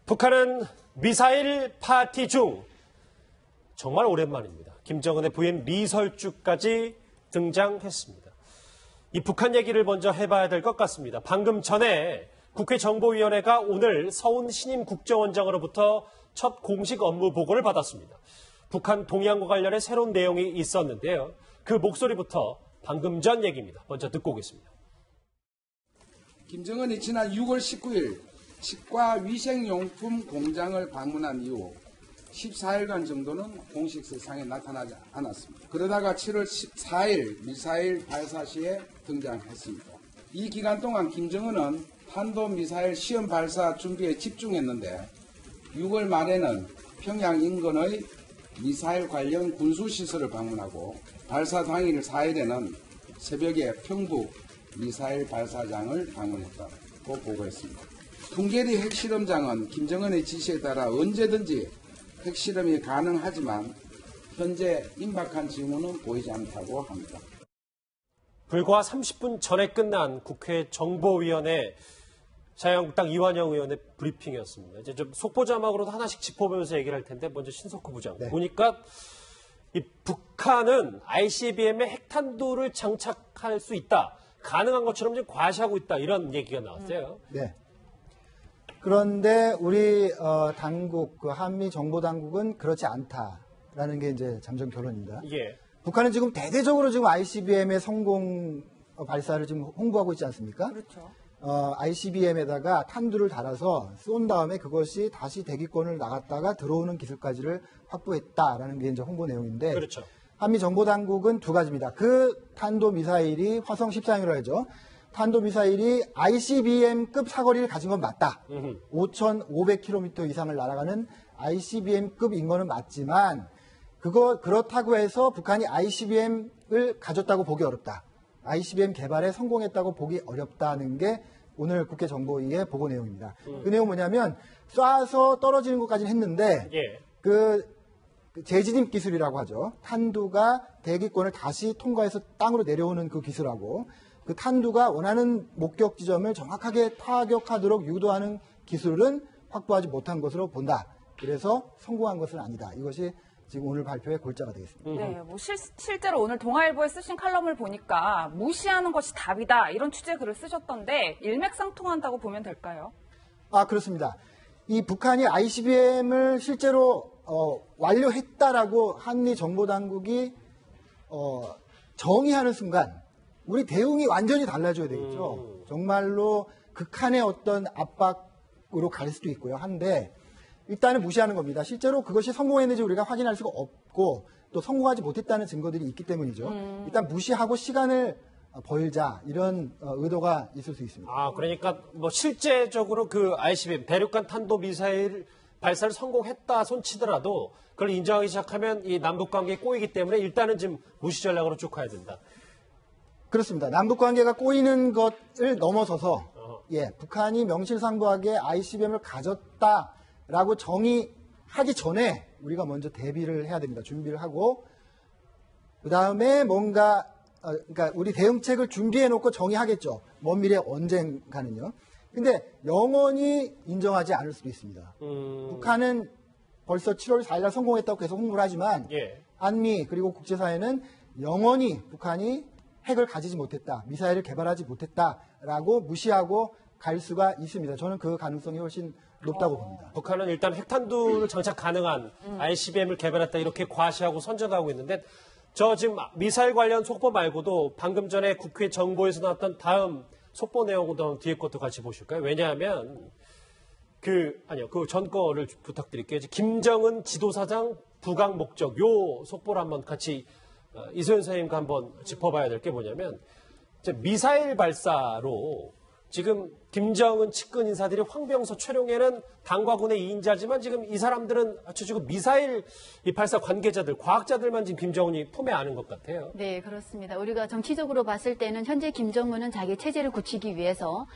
북한은 미사일 파티 중 정말 오랜만입니다. 김정은의 부인 미설주까지 등장했습니다. 이 북한 얘기를 먼저 해봐야 될 것 같습니다. 방금 전에 국회 정보위원회가 오늘 서훈 신임 국정원장으로부터 첫 공식 업무 보고를 받았습니다. 북한 동향과 관련해 새로운 내용이 있었는데요. 그 목소리부터 방금 전 얘기입니다. 먼저 듣고 오겠습니다. 김정은이 지난 6월 19일 치과 위생용품 공장을 방문한 이후 14일간 정도는 공식 세상에 나타나지 않았습니다. 그러다가 7월 14일 미사일 발사 시에 등장했습니다. 이 기간 동안 김정은은 탄도미사일 시험 발사 준비에 집중했는데 6월 말에는 평양 인근의 미사일 관련 군수시설을 방문하고 발사 당일 4일에는 새벽에 평북 미사일 발사장을 방문했다고 보고했습니다. 풍계리 핵실험장은 김정은의 지시에 따라 언제든지 핵실험이 가능하지만 현재 임박한 징후는 보이지 않다고 합니다. 불과 30분 전에 끝난 국회 정보위원회 자유한국당 이완영 의원의 브리핑이었습니다. 이제 좀 속보 자막으로도 하나씩 짚어보면서 얘기를 할 텐데 먼저 신석호 부장. 네. 보니까 이 북한은 ICBM에 핵탄두를 장착할 수 있다. 가능한 것처럼 좀 과시하고 있다. 이런 얘기가 나왔어요. 네. 그런데 우리 당국, 한미 정보 당국은 그렇지 않다라는 게 이제 잠정 결론입니다. 예. 북한은 지금 대대적으로 지금 ICBM의 성공 발사를 지금 홍보하고 있지 않습니까? 그렇죠. ICBM에다가 탄두를 달아서 쏜 다음에 그것이 다시 대기권을 나갔다가 들어오는 기술까지를 확보했다라는 게 이제 홍보 내용인데. 그렇죠. 한미 정보 당국은 두 가지입니다. 그 탄도 미사일이 화성 13이라고 하죠. 탄도 미사일이 ICBM급 사거리를 가진 건 맞다. 5,500km 이상을 날아가는 ICBM급인 거는 맞지만 그렇다고 해서 북한이 ICBM을 가졌다고 보기 어렵다. ICBM 개발에 성공했다고 보기 어렵다는 게 오늘 국회 정보위의 보고 내용입니다. 그 내용은 뭐냐면 쏴서 떨어지는 것까지는 했는데 예. 그 재진입 기술이라고 하죠. 탄두가 대기권을 다시 통과해서 땅으로 내려오는 그 기술하고 그 탄두가 원하는 목격 지점을 정확하게 타격하도록 유도하는 기술은 확보하지 못한 것으로 본다. 그래서 성공한 것은 아니다. 이것이 지금 오늘 발표의 골자가 되겠습니다. 네, 뭐 실제로 오늘 동아일보에 쓰신 칼럼을 보니까 무시하는 것이 답이다. 이런 취지의 글을 쓰셨던데 일맥상통한다고 보면 될까요? 그렇습니다. 이 북한이 ICBM을 실제로 완료했다라고 한미 정보당국이 정의하는 순간 우리 대응이 완전히 달라져야 되겠죠. 정말로 극한의 어떤 압박으로 갈 수도 있고요. 한데 일단은 무시하는 겁니다. 실제로 그것이 성공했는지 우리가 확인할 수가 없고 또 성공하지 못했다는 증거들이 있기 때문이죠. 일단 무시하고 시간을 벌자 이런 의도가 있을 수 있습니다. 그러니까 뭐 실제적으로 그 ICBM 대륙간 탄도 미사일 발사를 성공했다 손치더라도 그걸 인정하기 시작하면 이 남북 관계에 꼬이기 때문에 일단은 지금 무시 전략으로 쭉 가야 된다. 그렇습니다. 남북 관계가 꼬이는 것을 넘어서서 북한이 명실상부하게 ICBM을 가졌다라고 정의하기 전에 우리가 먼저 대비를 해야 됩니다. 준비를 하고 그 다음에 뭔가 그러니까 우리 대응책을 준비해 놓고 정의하겠죠. 먼 미래 언젠가는요. 근데 영원히 인정하지 않을 수도 있습니다. 북한은 벌써 7월 4일 성공했다고 계속 홍보를 하지만 한미 그리고 국제사회는 영원히 북한이 핵을 가지지 못했다, 미사일을 개발하지 못했다라고 무시하고 갈 수가 있습니다. 저는 그 가능성이 훨씬 높다고 봅니다. 북한은 일단 핵탄두를 장착 가능한 ICBM을 개발했다 이렇게 과시하고 선전하고 있는데 저 지금 미사일 관련 속보 말고도 방금 전에 국회 정보에서 나왔던 다음 속보 내용도 뒤에 것도 같이 보실까요? 왜냐하면 그 전 거를 부탁드릴게요. 김정은 지도사장 부각 목적 요 속보를 한번 같이 이소연 선생님과 한번 짚어봐야 될 게 뭐냐면 이제 미사일 발사로 지금 김정은 측근 인사들이 황병서 최룡해는 당과 군의 2인자지만 지금 이 사람들은 지금 미사일 이 발사 관계자들, 과학자들만 지금 김정은이 품에 안은 것 같아요. 네, 그렇습니다. 우리가 정치적으로 봤을 때는 현재 김정은은 자기 체제를 굳히기 위해서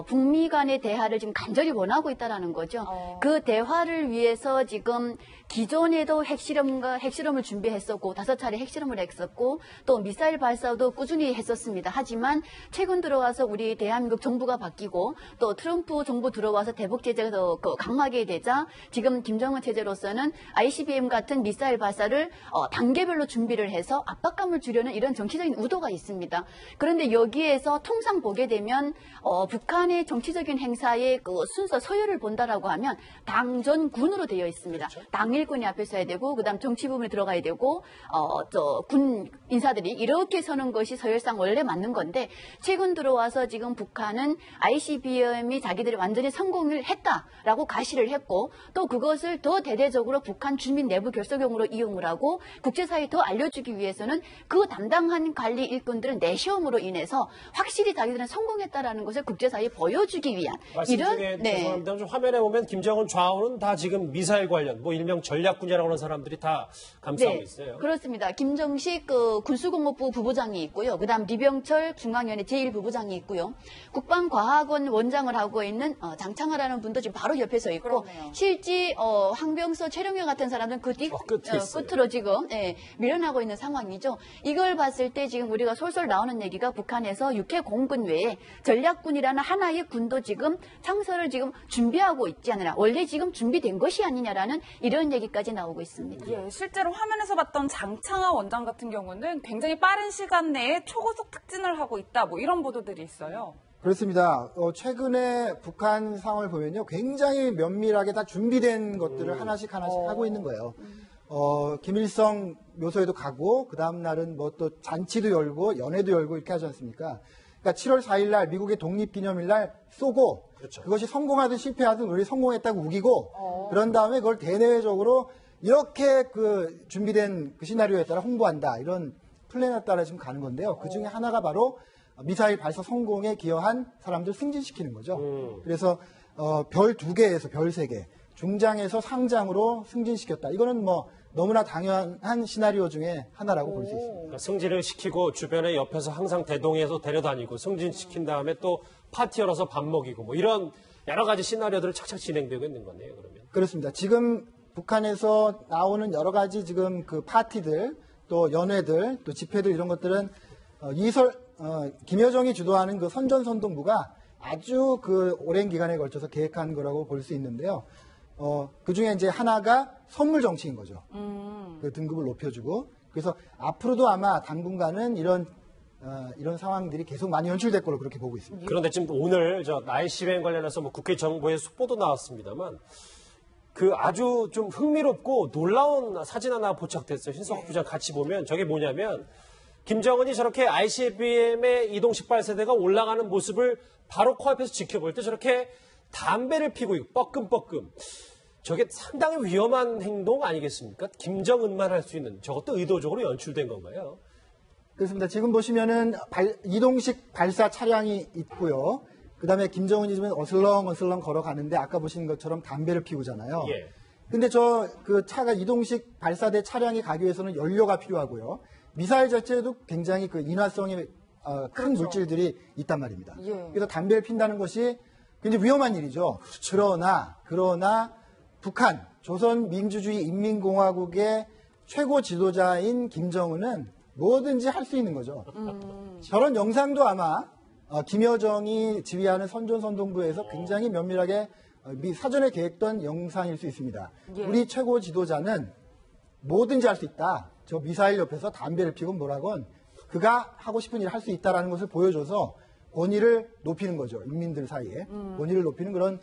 북미 간의 대화를 지금 간절히 원하고 있다라는 거죠. 그 대화를 위해서 지금 기존에도 핵실험을 준비했었고 5차례 핵실험을 했었고 또 미사일 발사도 꾸준히 했었습니다. 하지만 최근 들어와서 우리 대한민국 정부가 바뀌고 또 트럼프 정부 들어와서 대북 제재가 더 강하게 되자 지금 김정은 체제로서는 ICBM 같은 미사일 발사를 단계별로 준비를 해서 압박감을 주려는 이런 정치적인 의도가 있습니다. 그런데 여기에서 통상 보게 되면 북한의 정치적인 행사의 그 순서 서열을 본다라고 하면 당전군으로 되어 있습니다. 그렇죠. 당일군이 앞에 서야 되고 그다음 정치 부분에 들어가야 되고 군 인사들이 이렇게 서는 것이 서열상 원래 맞는 건데 최근 들어와서 지금 북한은 ICBM이 자기들이 완전히 성공을 했다라고 가시를 했고 또 그것을 더 대대적으로 북한 주민 내부 결속용으로 이용을 하고 국제사회에 더 알려주기 위해서는 그 담당한 관리 일꾼들은 내시험으로 인해서 확실히 자기들은 성공했다라는 것을 국제사회에 보여주기 위한 이런 죄송합니다. 좀 화면에 보면 김정은 좌우는 다 지금 미사일 관련 뭐 일명 전략군이라고 하는 사람들이 다 감싸고 있어요. 그렇습니다. 김정식 군수공업부 부부장이 있고요. 그다음 리병철 중앙위원회 제1부부장이 있고요. 국방과학원 원장을 하고 있는 장창하라는 분도 지금 바로 옆에 서 있고 그러네요. 실제 황병서 최룡현 같은 사람들은 그 뒤 끝으로 지금 밀어나고 있는 상황이죠. 이걸 봤을 때 지금 우리가 솔솔 나오는 얘기가 북한에서 육해 공군 외에 전략군이라는 하나의 군도 지금 창설을 지금 준비하고 있지 않느냐. 원래 지금 준비된 것이 아니냐라는 이런 얘기까지 나오고 있습니다. 예, 실제로 화면에서 봤던 장창하 원장 같은 경우는 굉장히 빠른 시간 내에 초고속 특진을 하고 있다. 뭐 이런 보도들이 있어요. 그렇습니다. 최근에 북한 상황을 보면요. 굉장히 면밀하게 다 준비된 것들을 하나씩 하고 있는 거예요. 김일성 묘소에도 가고, 그 다음날은 뭐 또 잔치도 열고, 연회도 열고 이렇게 하지 않습니까? 그러니까 7월 4일 날 미국의 독립기념일 날 쏘고, 그렇죠. 그것이 성공하든 실패하든 우리 성공했다고 우기고, 그런 다음에 그걸 대내외적으로 이렇게 그 준비된 그 시나리오에 따라 홍보한다. 이런 플랜에 따라 지금 가는 건데요. 그 중에 하나가 바로 미사일 발사 성공에 기여한 사람들 승진시키는 거죠. 그래서 별 2개에서 별 3개, 중장에서 상장으로 승진시켰다. 이거는 뭐 너무나 당연한 시나리오 중에 하나라고 볼 수 있습니다. 그러니까 승진을 시키고 주변에 옆에서 항상 대동해서 데려다니고 승진시킨 다음에 또 파티 열어서 밥 먹이고 뭐 이런 여러 가지 시나리오들을 착착 진행되고 있는 거네요. 그러면. 그렇습니다. 지금 북한에서 나오는 여러 가지 지금 그 파티들 또 연회들 또 집회들 이런 것들은 김여정이 주도하는 그 선전선동부가 아주 그 오랜 기간에 걸쳐서 계획한 거라고 볼 수 있는데요. 그 중에 이제 하나가 선물 정치인 거죠. 그 등급을 높여주고. 그래서 앞으로도 아마 당분간은 이런 상황들이 계속 많이 연출될 걸로 그렇게 보고 있습니다. 그런데 지금 오늘 ICBM 관련해서 뭐 국회 정보에 속보도 나왔습니다만 그 아주 좀 흥미롭고 놀라운 사진 하나 포착됐어요. 신성학 부장 같이 보면 저게 뭐냐면 김정은이 저렇게 ICBM의 이동식 발사대가 올라가는 모습을 바로 코앞에서 지켜볼 때 저렇게 담배를 피고 있고 뻐끔뻐끔 저게 상당히 위험한 행동 아니겠습니까? 김정은만 할 수 있는 저것도 의도적으로 연출된 건가요? 그렇습니다. 지금 보시면은 이동식 발사 차량이 있고요. 그다음에 김정은이 지금 어슬렁어슬렁 걸어가는데 아까 보신 것처럼 담배를 피우잖아요. 예. 근데 그 차가 이동식 발사대 차량이 가기 위해서는 연료가 필요하고요. 미사일 자체에도 굉장히 그 인화성의 큰 그렇죠. 물질들이 있단 말입니다. 예. 그래서 담배를 핀다는 것이 굉장히 위험한 일이죠. 그러나 북한 조선민주주의 인민공화국의 최고 지도자인 김정은은 뭐든지 할 수 있는 거죠. 저런 영상도 아마 김여정이 지휘하는 선전선동부에서 굉장히 면밀하게 사전에 계획된 영상일 수 있습니다. 예. 우리 최고 지도자는 뭐든지 할 수 있다. 저 미사일 옆에서 담배를 피고 뭐라건 그가 하고 싶은 일을 할 수 있다라는 것을 보여줘서 권위를 높이는 거죠. 인민들 사이에. 권위를 높이는 그런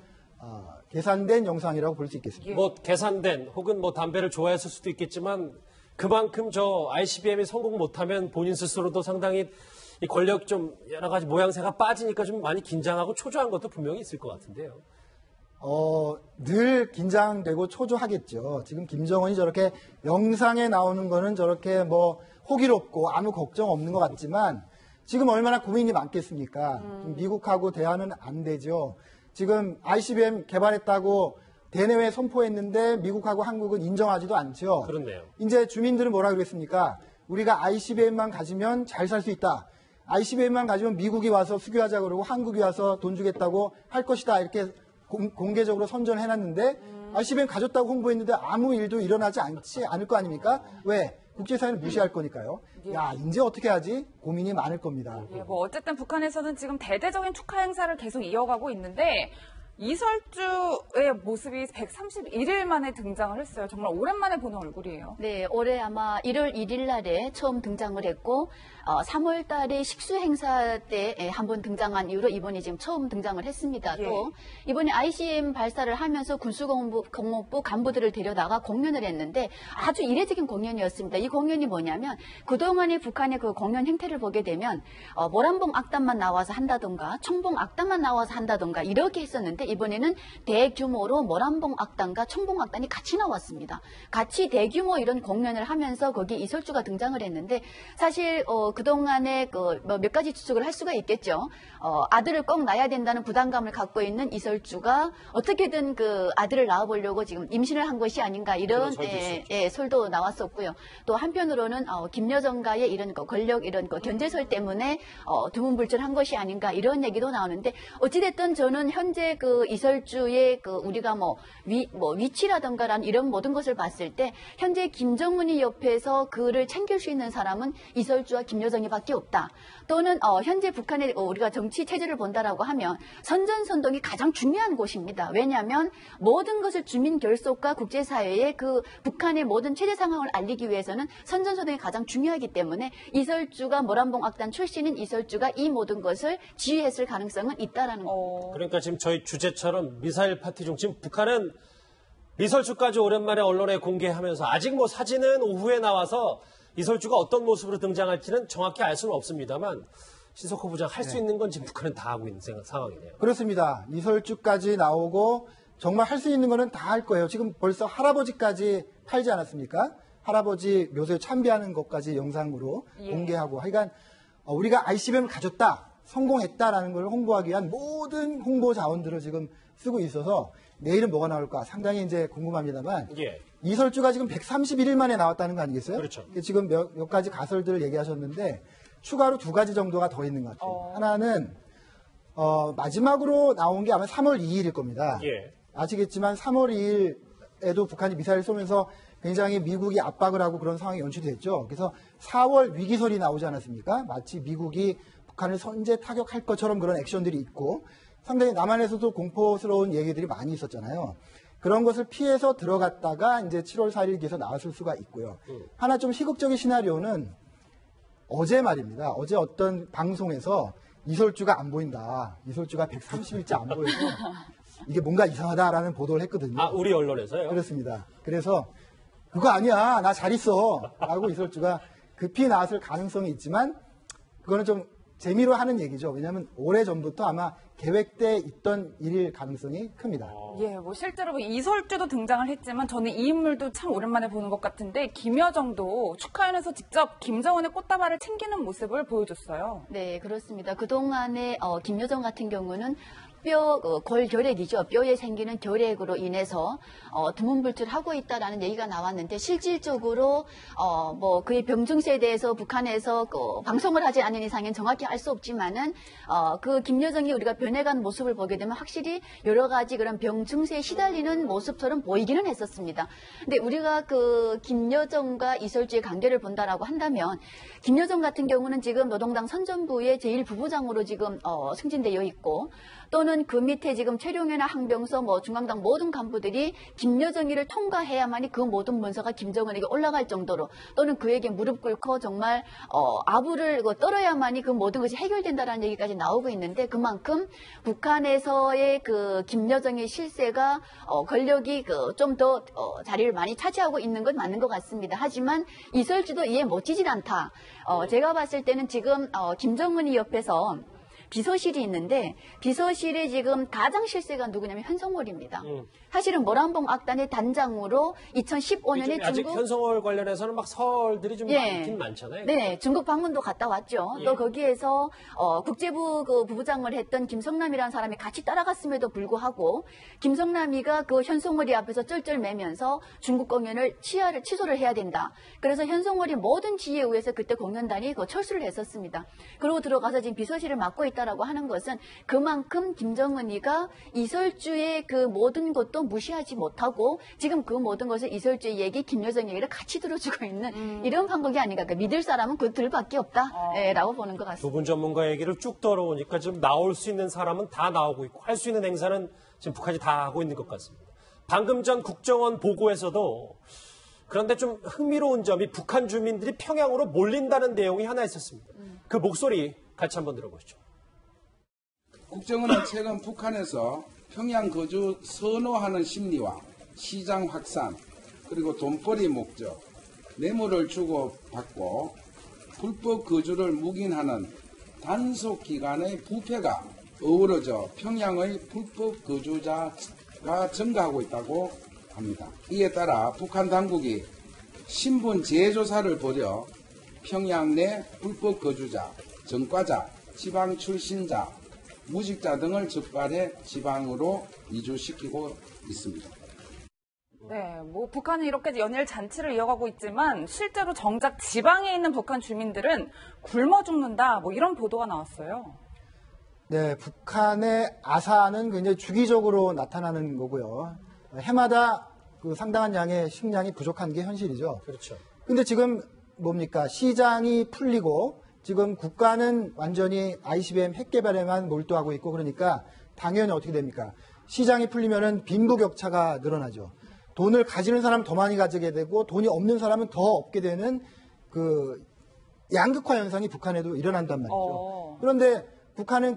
계산된 영상이라고 볼 수 있겠습니다. 뭐 계산된 혹은 뭐 담배를 좋아했을 수도 있겠지만 그만큼 저 ICBM이 성공 못하면 본인 스스로도 상당히 이 권력 좀 여러 가지 모양새가 빠지니까 좀 많이 긴장하고 초조한 것도 분명히 있을 것 같은데요. 늘 긴장되고 초조하겠죠. 지금 김정은이 저렇게 영상에 나오는 거는 저렇게 뭐 호기롭고 아무 걱정 없는 것 같지만 지금 얼마나 고민이 많겠습니까? 미국하고 대화는 안 되죠. 지금 ICBM 개발했다고 대내외 선포했는데 미국하고 한국은 인정하지도 않죠. 그렇네요. 이제 주민들은 뭐라 그랬습니까? 우리가 ICBM만 가지면 잘 살 수 있다. ICBM만 가지면 미국이 와서 수교하자 그러고 한국이 와서 돈 주겠다고 할 것이다 이렇게 공개적으로 선전해놨는데 ICBM 가졌다고 홍보했는데 아무 일도 일어나지 않을 거 아닙니까? 왜? 국제사회는 무시할 거니까요. 야, 이제 어떻게 하지? 고민이 많을 겁니다. 예, 뭐 어쨌든 북한에서는 지금 대대적인 축하 행사를 계속 이어가고 있는데 이설주의 모습이 131일 만에 등장을 했어요. 정말 오랜만에 보는 얼굴이에요. 네, 올해 아마 1월 1일 날에 처음 등장을 했고 3월 달에 식수 행사 때 한번 등장한 이후로 이번에 지금 처음 등장을 했습니다. 예. 또 이번에 ICBM 발사를 하면서 군수공무부 간부들을 데려다가 공연을 했는데 아주 이례적인 공연이었습니다. 이 공연이 뭐냐면 그동안의 북한의 그 공연 행태를 보게 되면 모란봉 악단만 나와서 한다던가 청봉 악단만 나와서 한다던가 이렇게 했었는데 이번에는 대규모로 모란봉 악단과 청봉 악단이 같이 나왔습니다. 같이 대규모 이런 공연을 하면서 거기 이설주가 등장을 했는데 사실 그동안에 몇 가지 추측을 할 수가 있겠죠. 아들을 꼭 낳아야 된다는 부담감을 갖고 있는 이설주가 어떻게든 그 아들을 낳아보려고 지금 임신을 한 것이 아닌가 이런 설도 나왔었고요. 또 한편으로는 김여정과의 이런 권력 이런 견제설 때문에 두문불출한 것이 아닌가 이런 얘기도 나오는데 어찌됐든 저는 현재 그 이설주의 우리가 위치라던가라는 이런 모든 것을 봤을 때 현재 김정은이 옆에서 그를 챙길 수 있는 사람은 이설주와 김여정이밖에 없다. 또는 현재 북한의 우리가 정치 체제를 본다라고 하면 선전선동이 가장 중요한 곳입니다. 왜냐하면 모든 것을 주민 결속과 국제사회에 그 북한의 모든 체제 상황을 알리기 위해서는 선전선동이 가장 중요하기 때문에 이설주가 모란봉 악단 출신인 이설주가 이 모든 것을 지휘했을 가능성은 있다라는 겁니다. 그러니까 지금 저희 주제처럼 미사일 파티 중 지금 북한은 이설주까지 오랜만에 언론에 공개하면서 아직 뭐 사진은 오후에 나와서 이설주가 어떤 모습으로 등장할지는 정확히 알 수는 없습니다만 신석호 부장 할 수 있는 건 지금 북한은 다 하고 있는 상황이네요. 그렇습니다. 이설주까지 나오고 정말 할 수 있는 거는 다 할 거예요. 지금 벌써 할아버지까지 팔지 않았습니까? 할아버지 묘소에 참배하는 것까지 영상으로 공개하고 하여간 우리가 ICBM을 가졌다, 성공했다라는 걸 홍보하기 위한 모든 홍보 자원들을 지금 쓰고 있어서 내일은 뭐가 나올까 상당히 이제 궁금합니다만 이설주가 지금 131일 만에 나왔다는 거 아니겠어요? 그렇죠. 지금 몇 가지 가설들을 얘기하셨는데 추가로 2가지 정도가 더 있는 것 같아요. 하나는 마지막으로 나온 게 아마 3월 2일일 겁니다. 아시겠지만 3월 2일에도 북한이 미사일 쏘면서 굉장히 미국이 압박을 하고 그런 상황이 연출됐죠. 그래서 4월 위기설이 나오지 않았습니까? 마치 미국이 북한을 선제 타격할 것처럼 그런 액션들이 있고 상당히 남한에서도 공포스러운 얘기들이 많이 있었잖아요. 그런 것을 피해서 들어갔다가 이제 7월 4일 기에서 나왔을 수가 있고요. 하나 좀 희극적인 시나리오는 어제 말입니다. 어제 어떤 방송에서 이설주가 안 보인다. 이설주가 130일째 안 보여서 이게 뭔가 이상하다라는 보도를 했거든요. 아, 우리 언론에서요? 그렇습니다. 그래서 그거 아니야. 나 잘 있어. 라고 이설주가 급히 나왔을 가능성이 있지만 그거는 좀 재미로 하는 얘기죠. 왜냐하면 오래전부터 아마 계획돼 있던 일일 가능성이 큽니다. 예, 뭐 실제로 이설주도 등장을 했지만 저는 이 인물도 참 오랜만에 보는 것 같은데 김여정도 축하연에서 직접 김정은의 꽃다발을 챙기는 모습을 보여줬어요. 네, 그렇습니다. 그동안에 김여정 같은 경우는 골결핵이죠. 뼈에 생기는 결핵으로 인해서 두문불출하고 있다라는 얘기가 나왔는데 실질적으로 그의 병 증세에 대해서 북한에서 방송을 하지 않는 이상은 정확히 알 수 없지만은 그 김여정이 우리가 변해간 모습을 보게 되면 확실히 여러 가지 그런 병 증세에 시달리는 모습처럼 보이기는 했었습니다. 근데 우리가 그 김여정과 이설주의 관계를 본다라고 한다면 김여정 같은 경우는 지금 노동당 선전부의 제1부부장으로 지금 승진되어 있고 또는 그 밑에 지금 최룡해나 항병서 중앙당 모든 간부들이 김여정이를 통과해야만이 그 모든 문서가 김정은에게 올라갈 정도로 또는 그에게 무릎 꿇고 정말 아부를 떨어야만이 그 모든 것이 해결된다라는 얘기까지 나오고 있는데 그만큼 북한에서의 그 김여정의 실세가 권력이 좀 더 자리를 많이 차지하고 있는 건 맞는 것 같습니다. 하지만 이설주도 이해 못지진 않다. 제가 봤을 때는 지금 김정은이 옆에서 비서실이 있는데 비서실에 지금 가장 실세가 누구냐면 현성월입니다. 사실은 모란봉 악단의 단장으로 2015년에 아직 중국 현성월 관련해서는 막 설들이 좀 많긴 많잖아요. 네, 중국 방문도 갔다 왔죠. 또 거기에서 국제부 그 부부장을 했던 김성남이라는 사람이 같이 따라갔음에도 불구하고 김성남이가 그 현송월이 앞에서 쩔쩔매면서 중국 공연을 취소를 해야 된다. 그래서 현송월이 모든 지혜에 의해서 그때 공연단이 그 철수를 했었습니다. 그러고 들어가서 지금 비서실을 맡고 있다라고 하는 것은 그만큼 김정은이가 이설주의 그 모든 것도 무시하지 못하고 지금 그 모든 것을 이설주의 얘기, 김여정 얘기를 같이 들어주고 있는 이런 판국이 아닌가. 그러니까 믿을 사람은 그들밖에 없다라고 보는 것 같습니다. 두 분 전문가 얘기를 쭉 들어오니까 지금 나올 수 있는 사람은 다 나오고 있고 할 수 있는 행사는 지금 북한이 다 하고 있는 것 같습니다. 방금 전 국정원 보고에서도 그런데 좀 흥미로운 점이 북한 주민들이 평양으로 몰린다는 내용이 하나 있었습니다. 그 목소리 같이 한번 들어보시죠. 국정원은 최근 북한에서 평양 거주 선호하는 심리와 시장 확산, 그리고 돈벌이 목적, 뇌물을 주고받고 불법 거주를 묵인하는 단속기관의 부패가 어우러져 평양의 불법 거주자가 증가하고 있다고 합니다. 이에 따라 북한 당국이 신분 재조사를 벌여 평양 내 불법 거주자, 전과자, 지방 출신자, 무직자 등을 적발해 지방으로 이주시키고 있습니다. 네, 뭐 북한은 이렇게 연일 잔치를 이어가고 있지만 실제로 정작 지방에 있는 북한 주민들은 굶어 죽는다, 뭐 이런 보도가 나왔어요. 네, 북한의 아사는 굉장히 주기적으로 나타나는 거고요. 해마다 그 상당한 양의 식량이 부족한 게 현실이죠. 그렇죠. 근데 지금 뭡니까? 시장이 풀리고 지금 국가는 완전히 ICBM 핵 개발에만 몰두하고 있고 그러니까 당연히 어떻게 됩니까? 시장이 풀리면은 빈부격차가 늘어나죠. 돈을 가지는 사람은 더 많이 가지게 되고 돈이 없는 사람은 더 없게 되는 그 양극화 현상이 북한에도 일어난단 말이죠. 그런데 북한은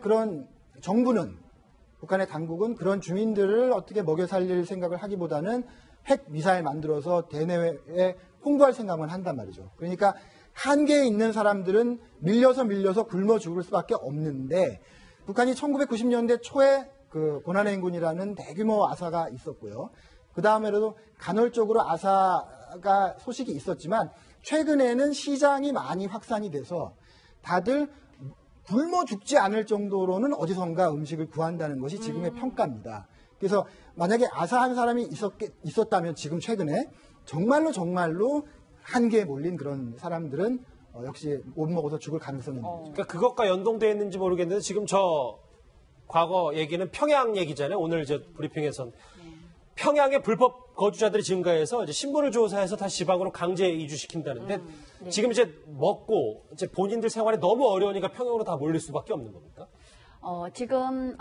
북한의 당국은 그런 주민들을 어떻게 먹여 살릴 생각을 하기보다는 핵 미사일 만들어서 대내외에 홍보할 생각만 한단 말이죠. 그러니까 한계에 있는 사람들은 밀려서 굶어 죽을 수밖에 없는데 북한이 1990년대 초에 그 고난행군이라는 대규모 아사가 있었고요. 그 다음에도 간헐적으로 아사가 소식이 있었지만 최근에는 시장이 많이 확산이 돼서 다들 굶어 죽지 않을 정도로는 어디선가 음식을 구한다는 것이 지금의 평가입니다. 그래서 만약에 아사한 사람이 있었다면 지금 최근에 정말로 한계에 몰린 그런 사람들은 역시 못 먹어서 죽을 가능성이 있는 거죠. 그러니까 그것과 연동되어 있는지 모르겠는데 지금 저 과거 얘기는 평양 얘기잖아요. 오늘 저 브리핑에선 평양의 불법 거주자들이 증가해서 이제 신분을 조사해서 다시 지방으로 강제 이주시킨다는데 지금 이제 먹고 이제 본인들 생활이 너무 어려우니까 평양으로 다 몰릴 수밖에 없는 겁니까? 지금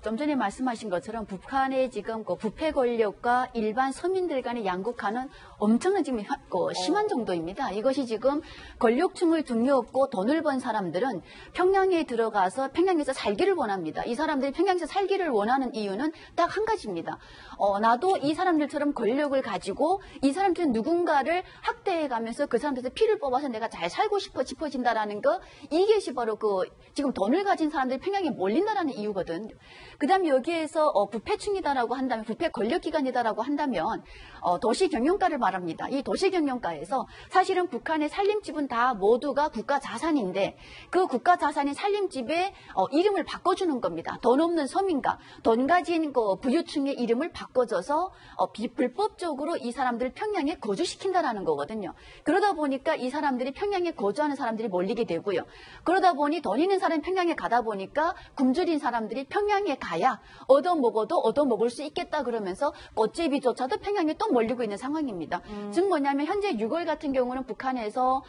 좀 전에 말씀하신 것처럼 북한의 지금 그 부패 권력과 일반 서민들 간의 양극화는 엄청난 지금 심한 정도입니다. 이것이 지금 권력층을 등려없고 돈을 번 사람들은 평양에 들어가서 평양에서 살기를 원합니다. 이 사람들이 평양에서 살기를 원하는 이유는 딱 한 가지입니다. 나도 이 사람들처럼 권력을 가지고 이 사람들은 누군가를 학대해가면서 그 사람들에서 피를 뽑아서 내가 잘 살고 싶어진다라는 거, 이것이 바로 지금 돈을 가진 사람들이 평양에 몰린다라는 이유거든. 그 다음에 여기에서 부패층이다라고 한다면, 부패 권력기관이다라고 한다면 도시경영가를 말합니다. 이 도시경영가에서 사실은 북한의 살림집은 다 모두가 국가 자산인데 그 국가 자산인 살림집에 이름을 바꿔주는 겁니다. 돈 없는 서민가, 돈 가진 부유층의 이름을 바꿔줘서 불법적으로 이 사람들을 평양에 거주시킨다라는 거거든요. 그러다 보니까 이 사람들이 평양에 거주하는 사람들이 몰리게 되고요. 그러다 보니 돈 있는 사람이 평양에 가다 보니까 굶주린 사람들이 평양에 가야 얻어먹을 수 있겠다 그러면서 꽃제비조차도 평양에 또 몰리고 있는 상황입니다. 즉 뭐냐면 현재 6월 같은 경우는 북한에서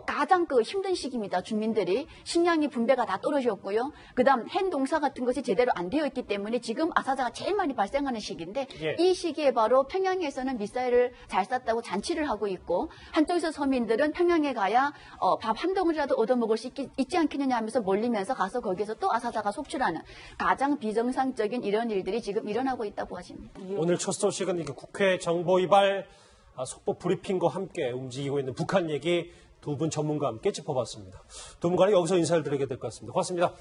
가장 힘든 시기입니다. 주민들이 식량이 분배가 다 떨어졌고요. 그다음 햇농사 같은 것이 제대로 안 되어 있기 때문에 지금 아사자가 제일 많이 발생하는 시기인데 이 시기에 바로 평양에서는 미사일을 잘 쐈다고 잔치를 하고 있고 한쪽에서 서민들은 평양에 가야 밥 한 덩어리라도 얻어먹을 수 있지 않겠느냐 하면서 몰리면서 가서 거기에서 또 아사자가 속출하는 가장 비정상적인 이런 일들이 지금 일어나고 있다고 하십니다. 오늘 첫 소식은 국회 정보위발 속보 브리핑과 함께 움직이고 있는 북한 얘기 두 분 전문가와 함께 짚어봤습니다. 두 분과는 여기서 인사를 드리게 될 것 같습니다. 고맙습니다.